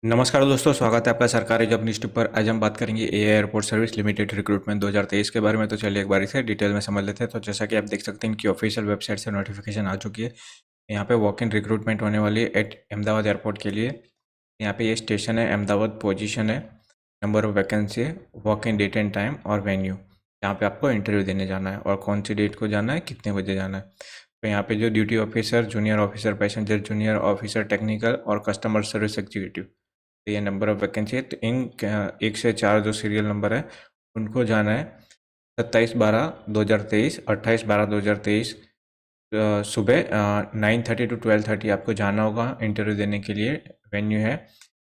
नमस्कार दोस्तों, स्वागत है आपका सरकारी जॉब न्यूज़ पर। आज हम बात करेंगे AI airport service limited recruitment 2023 के बारे में। तो चलिए एक बार इसे डिटेल में समझ लेते हैं। तो जैसा कि आप देख सकते हैं, इनकी ऑफिशियल वेबसाइट से नोटिफिकेशन आ चुकी है। यहाँ पे वॉक इन रिक्रूटमेंट होने वाली है एट अहमदाबाद एयरपोर्ट के लिए। यहाँ पे ये स्टेशन है अहमदाबाद, पोजीशन है, नंबर ऑफ वैकेंसी है, walk in date and time और वेन्यू। यहाँ पे आपको इंटरव्यू देने जाना है और कौन सी डेट को जाना है, कितने बजे जाना है। तो यहाँ पे जो duty officer, junior officer passenger, junior officer technical और कस्टमर सर्विस एग्जीक्यूटिव, तो ये नंबर ऑफ वैकेंसी है। तो इन 1 से 4 जो सीरियल नंबर है उनको जाना है 27/12/2023, 28/12/2023 सुबह 9:30 to 12:30 आपको जाना होगा इंटरव्यू देने के लिए। वेन्यू है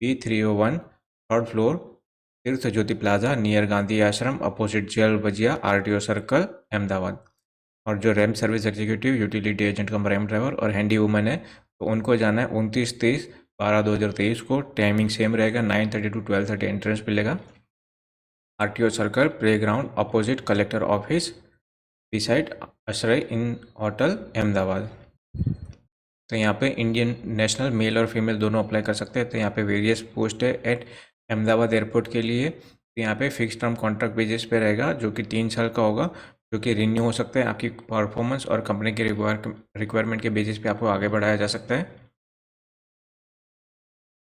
P301 थर्ड फ्लोर, तीर्थ ज्योति plaza, near Gandhi Ashram, opposite jail बजिया, RTO सर्कल, अहमदाबाद। और जो रैम service executive, utility agent cum रैम ड्राइवर और हैंडी वूमन है, तो उनको जाना है 29-23-12/2023 को। टाइमिंग सेम रहेगा, 9:30 to 12:30 एंट्रेंस मिलेगा। RTO circle, play ground, opposite collector office, beside आश्रय इन होटल, अहमदाबाद। तो यहाँ पे इंडियन नेशनल मेल और फीमेल दोनों अप्लाई कर सकते हैं। तो यहाँ पे वेरियस पोस्ट है एट अहमदाबाद एयरपोर्ट के लिए। तो यहाँ पे फिक्स टर्म कॉन्ट्रैक्ट बेसिस पे रहेगा, जो कि 3 साल का होगा, जो कि रिन्यू हो सकता है। आपकी परफॉर्मेंस और कंपनी के रिक्वायरमेंट के बेसिस पे आपको आगे बढ़ाया जा सकता है।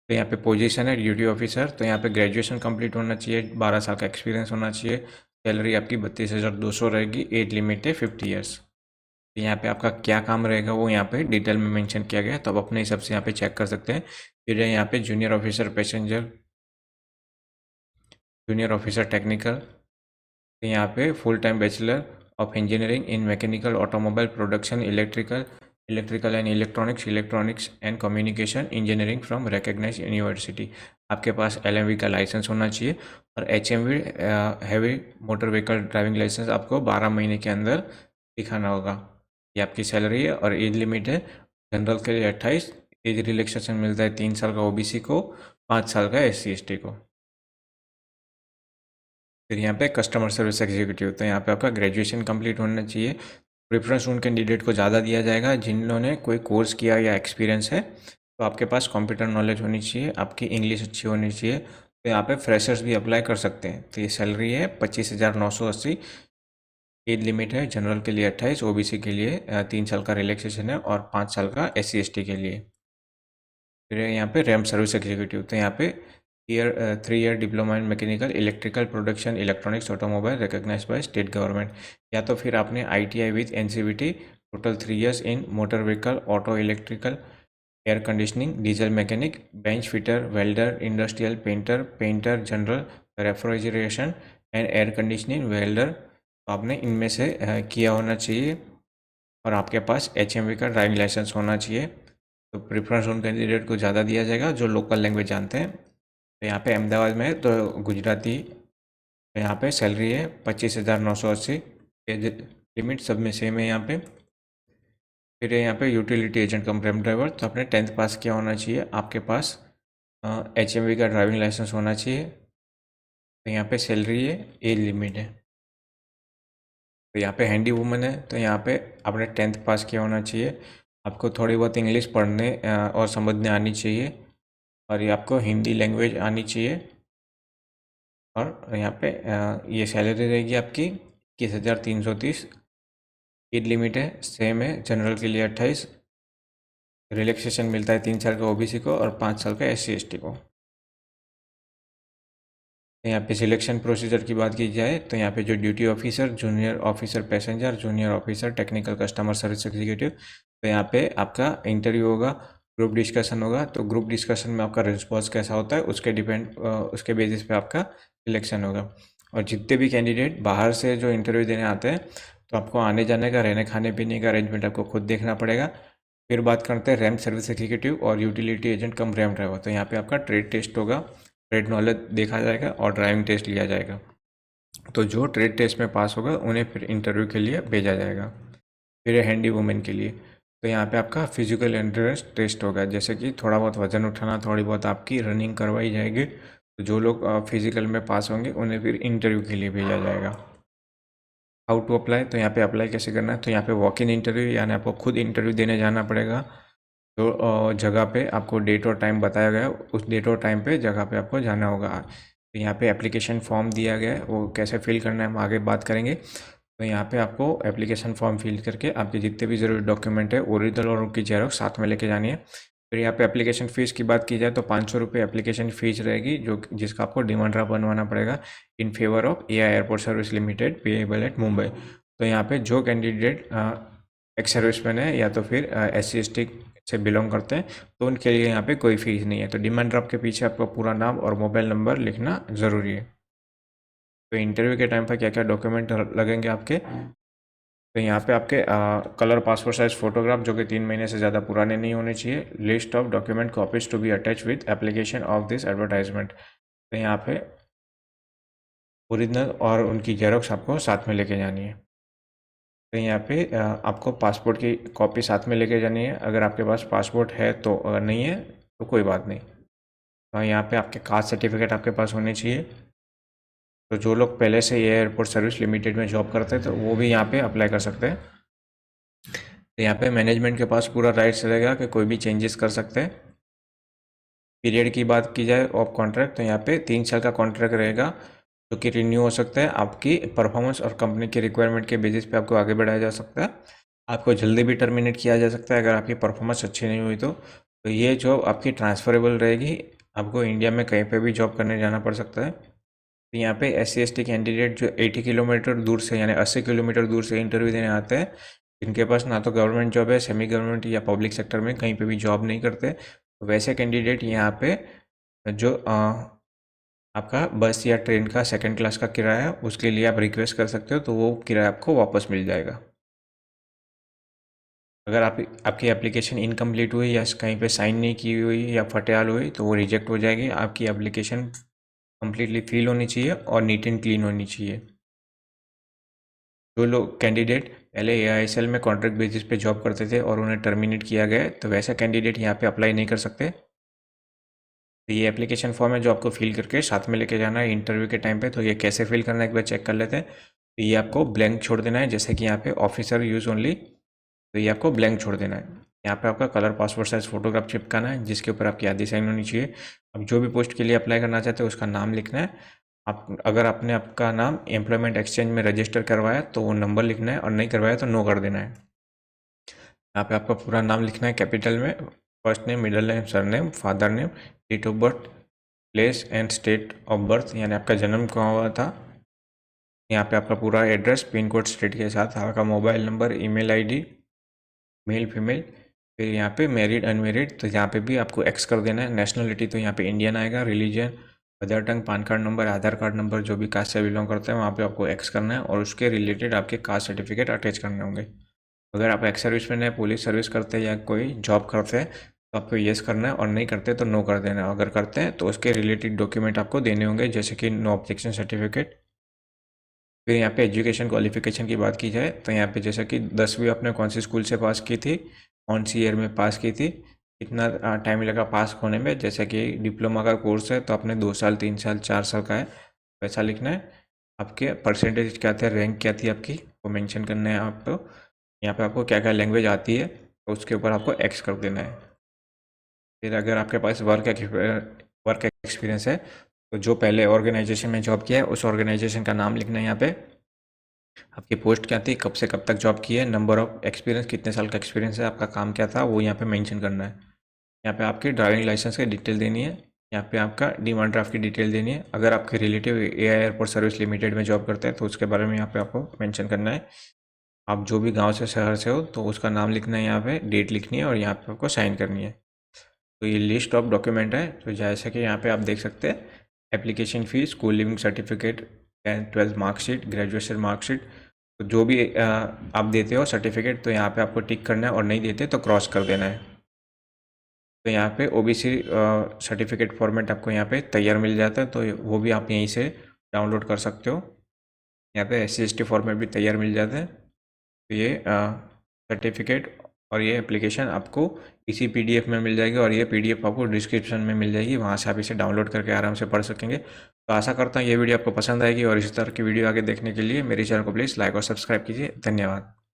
तो यहाँ पे पोजीशन है ड्यूटी ऑफिसर। तो यहाँ पे ग्रेजुएशन कंप्लीट होना चाहिए, 12 साल का एक्सपीरियंस होना चाहिए। सैलरी आपकी 32,200 रहेगी। एज लिमिट है 50 ईयर्स। तो यहाँ पे आपका क्या काम रहेगा वो यहाँ पे डिटेल में मेंशन किया गया है, तो आप अपने हिसाब से यहाँ पे चेक कर सकते हैं। फिर यहाँ पे junior officer passenger, junior officer technical. तो यहाँ पे full time bachelor of engineering in mechanical, automobile, production, electrical and electronics and communication engineering from recognise university. आपके पास LMV का लाइसेंस होना चाहिए और HMV heavy motor vehicle driving licence आपको 12 महीने के अंदर दिखाना होगा। ये आपकी सैलरी है और एज लिमिट है जनरल के लिए 28। एज रिलैक्सेशन मिलता है 3 साल का OBC को, 5 साल का SC/ST को। फिर यहाँ पे कस्टमर सर्विस एग्जीक्यूटिव, तो यहाँ पे आपका ग्रेजुएशन कंप्लीट होना चाहिए। प्रेफरेंस उन कैंडिडेट को ज़्यादा दिया जाएगा जिन्होंने कोई कोर्स किया या एक्सपीरियंस है। तो आपके पास कंप्यूटर नॉलेज होनी चाहिए, आपकी इंग्लिश अच्छी होनी चाहिए। तो यहाँ पे फ्रेशर्स भी अप्लाई कर सकते हैं। तो ये सैलरी है 25,980। एज लिमिट है जनरल के लिए 28, OBC के लिए 3 साल का रिलैक्सेशन है और 5 साल का SC/ST के लिए। फिर यहाँ पे रैम सर्विस एग्जीक्यूटिव, तो यहाँ पे 3 year diploma in mechanical, electrical, production, electronics, automobile recognised by state government. या तो फिर आपने ITI with NCVT, total 3 years in motor vehicle, auto, electrical, air conditioning, diesel mechanic, bench fitter, welder, industrial painter general, refrigeration and air conditioning welder. तो आपने इनमें से किया होना चाहिए और आपके पास HMV का ड्राइविंग लाइसेंस होना चाहिए। तो प्रेफरेंस उन कैंडिडेट को ज़्यादा दिया जाएगा जो लोकल लैंग्वेज जानते हैं। तो यहाँ पे अहमदाबाद में है तो गुजराती। तो यहाँ पे सैलरी है 25,980। एज लिमिट सब में सेम है यहाँ पे। फिर यहाँ पे यूटिलिटी एजेंट कम रैम ड्राइवर, तो आपने 10th पास किया होना चाहिए। आपके पास HMV का ड्राइविंग लाइसेंस होना चाहिए। तो यहाँ पे सैलरी है, एज लिमिट है। तो यहाँ पे हैंडी वूमन है, तो यहाँ पे आपने 10th पास किया होना चाहिए। आपको थोड़ी बहुत इंग्लिश पढ़ने और समझने आनी चाहिए और ये आपको हिंदी लैंग्वेज आनी चाहिए। और यहाँ पे ये सैलरी रहेगी आपकी 21,330। एज लिमिट है सेम है, जनरल के लिए 28। रिलैक्सेशन मिलता है 3 साल का OBC को और 5 साल का SC/ST को। यहाँ पे सिलेक्शन प्रोसीजर की बात की जाए तो यहाँ पे जो duty officer, junior officer passenger, junior officer technical, customer service executive, तो यहाँ पे आपका इंटरव्यू होगा, ग्रुप डिस्कशन होगा। तो ग्रुप डिस्कशन में आपका रिस्पॉन्स कैसा होता है उसके बेसिस पे आपका सिलेक्शन होगा। और जितने भी कैंडिडेट बाहर से जो इंटरव्यू देने आते हैं, तो आपको आने जाने का, रहने खाने पीने का अरेंजमेंट आपको खुद देखना पड़ेगा। फिर बात करते हैं रैम सर्विस एग्जीक्यूटिव और यूटिलिटी एजेंट कम रैम ड्राइवर। तो यहाँ पे आपका ट्रेड टेस्ट होगा, ट्रेड नॉलेज देखा जाएगा और ड्राइविंग टेस्ट लिया जाएगा। तो जो ट्रेड टेस्ट में पास होगा उन्हें फिर इंटरव्यू के लिए भेजा जाएगा। फिर हैंडी वुमेन के लिए, तो यहाँ पे आपका फिजिकल एंड्योरेंस टेस्ट होगा, जैसे कि थोड़ा बहुत वजन उठाना, थोड़ी बहुत आपकी रनिंग करवाई जाएगी। तो जो लोग फिजिकल में पास होंगे उन्हें फिर इंटरव्यू के लिए भेजा जाएगा। हाउ टू अप्लाई, तो यहाँ पे अप्लाई कैसे करना है, तो यहाँ पे वॉक इन इंटरव्यू, यानी आपको खुद इंटरव्यू देने जाना पड़ेगा। जो जगह पे आपको डेट और टाइम बताया गया है, उस डेट और टाइम पे जगह पे आपको जाना होगा। तो यहाँ पे एप्लीकेशन फॉर्म दिया गया है, वो कैसे फिल करना है हम आगे बात करेंगे। तो यहाँ पे आपको एप्लीकेशन फॉर्म फिल करके आपके जितने भी ज़रूरी डॉक्यूमेंट है ओरिजिनल और उनकी जेरॉक्स साथ में लेके जानी है। फिर यहाँ पे एप्लीकेशन फ़ीस की बात की जाए तो 500 रुपये एप्लीकेशन फ़ीस रहेगी, जो जिसका आपको डिमांड ड्राफ्ट बनवाना पड़ेगा in favour of AI airport service limited payable eight Mumbai. तो यहाँ पे जो कैंडिडेट एक्स सर्विसमैन है या तो फिर SC/ST से बिलोंग करते हैं, तो उनके लिए यहाँ पे कोई फीस नहीं है। तो डिमांड ड्राफ्ट के पीछे आपका पूरा नाम और मोबाइल नंबर लिखना ज़रूरी है। तो इंटरव्यू के टाइम पर क्या क्या डॉक्यूमेंट लगेंगे आपके, तो यहाँ पे आपके कलर पासपोर्ट साइज फोटोग्राफ जो कि 3 महीने से ज़्यादा पुराने नहीं होने चाहिए। List of document copies to be attach with application of this advertisement. तो यहाँ पे ओरिजिनल और उनकी जेरोक्स आपको साथ में लेके जानी है। तो यहाँ पे आपको पासपोर्ट की कॉपी साथ में लेके जानी है। अगर आपके पास पासपोर्ट है तो, अगर नहीं है तो कोई बात नहीं। तो यहाँ पे आपके कास्ट सर्टिफिकेट आपके पास होने चाहिए। तो जो लोग पहले से ये एयरपोर्ट सर्विस लिमिटेड में जॉब करते हैं तो वो भी यहाँ पे अप्लाई कर सकते हैं। तो यहाँ पे मैनेजमेंट के पास पूरा राइट्स रहेगा कि कोई भी चेंजेस कर सकते हैं। पीरियड की बात की जाए ऑफ कॉन्ट्रैक्ट, तो यहाँ पे 3 साल का कॉन्ट्रैक्ट रहेगा, जो कि रिन्यू हो सकता है। आपकी परफॉर्मेंस और कंपनी की रिक्वायरमेंट के बेसिस पे आपको आगे बढ़ाया जा सकता है। आपको जल्दी भी टर्मिनेट किया जा सकता है अगर आपकी परफॉर्मेंस अच्छी नहीं हुई तो ये जॉब आपकी ट्रांसफरेबल रहेगी। आपको इंडिया में कहीं पर भी जॉब करने जाना पड़ सकता है। तो यहाँ पे SC/ST कैंडिडेट जो 80 किलोमीटर दूर से यानी 80 किलोमीटर दूर से इंटरव्यू देने आते हैं, जिनके पास ना तो गवर्नमेंट जॉब है, सेमी गवर्नमेंट या पब्लिक सेक्टर में कहीं पे भी जॉब नहीं करते, तो वैसे कैंडिडेट यहाँ पे जो आपका बस या ट्रेन का सेकंड क्लास का किराया है उसके लिए आप रिक्वेस्ट कर सकते हो, तो वो किराया आपको वापस मिल जाएगा। अगर आपकी एप्लीकेशन इनकम्प्लीट हुई या कहीं पे साइन नहीं की हुई या फटेहाल हुई तो वो रिजेक्ट हो जाएगी। आपकी एप्लीकेशन कम्प्लीटली फिल होनी चाहिए और नीट एंड क्लीन होनी चाहिए। जो लोग कैंडिडेट पहले AISL में कॉन्ट्रैक्ट बेसिस पे जॉब करते थे और उन्हें टर्मिनेट किया गया है, तो वैसा कैंडिडेट यहाँ पे अप्लाई नहीं कर सकते। तो ये एप्लीकेशन फॉर्म है जो आपको फिल करके साथ में लेके जाना है इंटरव्यू के टाइम पे। तो ये कैसे फिल करना है एक बार चेक कर लेते हैं। तो ये आपको ब्लैंक छोड़ देना है, जैसे कि यहाँ पे ऑफिसर यूज़ ओनली, तो ये आपको ब्लैंक छोड़ देना है। यहाँ पे आपका कलर पासपोर्ट साइज फोटोग्राफ चिपकाना है, जिसके ऊपर आपकी आधी साइन होनी चाहिए। अब जो भी पोस्ट के लिए अप्लाई करना चाहते हो उसका नाम लिखना है। आप अगर आपने आपका नाम एम्प्लॉयमेंट एक्सचेंज में रजिस्टर करवाया तो वो नंबर लिखना है, और नहीं करवाया तो नो कर देना है। यहाँ पे आपका पूरा नाम लिखना है कैपिटल में, first name, middle name, surname, father name, date of birth, place and state of birth यानी आपका जन्म कहाँ हुआ था। यहाँ पे आपका पूरा एड्रेस, पिन कोड, स्टेट के साथ आपका mobile number, email ID, male female, फिर यहाँ पे मैरिड अनमेरिड, तो यहाँ पे भी आपको एक्स कर देना है। नेशनलिटी तो यहाँ पे इंडियन आएगा। Religion, mother tongue, PAN card number, Aadhaar card number, जो भी कास्ट से बिलोंग करते हैं वहाँ पे आपको एक्स करना है, और उसके रिलेटेड आपके कास्ट सर्टिफिकेट अटैच करने होंगे। अगर आप एक्स सर्विसमैन है, पुलिस सर्विस करते हैं या कोई जॉब करते हैं तो आपको येस करना है, और नहीं करते तो नो कर देना है। अगर करते हैं तो उसके रिलेटेड डॉक्यूमेंट आपको देने होंगे, जैसे कि नो ऑब्जेक्शन सर्टिफिकेट। फिर यहाँ पे एजुकेशन क्वालिफिकेशन की बात की जाए तो यहाँ पे जैसे कि 10वीं आपने कौन सी स्कूल से पास की थी, कौन सी ईयर में पास की थी, कितना टाइम लगा पास होने में। जैसे कि डिप्लोमा का कोर्स है तो आपने 2 साल, 3 साल, 4 साल का है, वैसा लिखना है। आपके परसेंटेज क्या थे, रैंक क्या थी आपकी, वो मेंशन करना है आपको। यहाँ पे आपको क्या क्या लैंग्वेज आती है तो उसके ऊपर आपको एक्स कर देना है। फिर अगर आपके पास वर्क एक्सपीरियंस है तो जो पहले ऑर्गेनाइजेशन में जॉब किया है उस ऑर्गेनाइजेशन का नाम लिखना है। यहाँ पे आपकी पोस्ट क्या थी, कब से कब तक जॉब की है, नंबर ऑफ एक्सपीरियंस, कितने साल का एक्सपीरियंस है, आपका काम क्या था, वो यहाँ पे मेंशन करना है। यहाँ पे आपकी ड्राइविंग लाइसेंस की डिटेल देनी है। यहाँ पे आपका डिमांड ड्राफ्ट की डिटेल देनी है। अगर आपके relative AI airport service limited में जॉब करते हैं तो उसके बारे में यहाँ पे आपको मेंशन करना है। आप जो भी गांव से, शहर से हो तो उसका नाम लिखना है, यहाँ पे डेट लिखनी है और यहाँ पे आपको साइन करनी है। तो ये लिस्ट ऑफ डॉक्यूमेंट है। तो जैसे कि यहाँ पे आप देख सकते हैं, application fees, school leaving certificate, 10th-12th marksheet, graduation marksheet, तो जो भी आप देते हो सर्टिफिकेट तो यहाँ पे आपको टिक करना है, और नहीं देते तो क्रॉस कर देना है। तो यहाँ पे OBC सर्टिफिकेट फॉर्मेट आपको यहाँ पे तैयार मिल जाता है, तो वो भी आप यहीं से डाउनलोड कर सकते हो। यहाँ पे SC/ST फॉर्मेट भी तैयार मिल जाता है। तो ये सर्टिफिकेट और ये एप्लीकेशन आपको इसी PDF में मिल जाएगी, और ये PDF आपको डिस्क्रिप्शन में मिल जाएगी, वहाँ से आप इसे डाउनलोड करके आराम से पढ़ सकेंगे। तो आशा करता हूँ ये वीडियो आपको पसंद आएगी, और इस तरह की वीडियो आगे देखने के लिए मेरे चैनल को प्लीज़ लाइक और सब्सक्राइब कीजिए। धन्यवाद।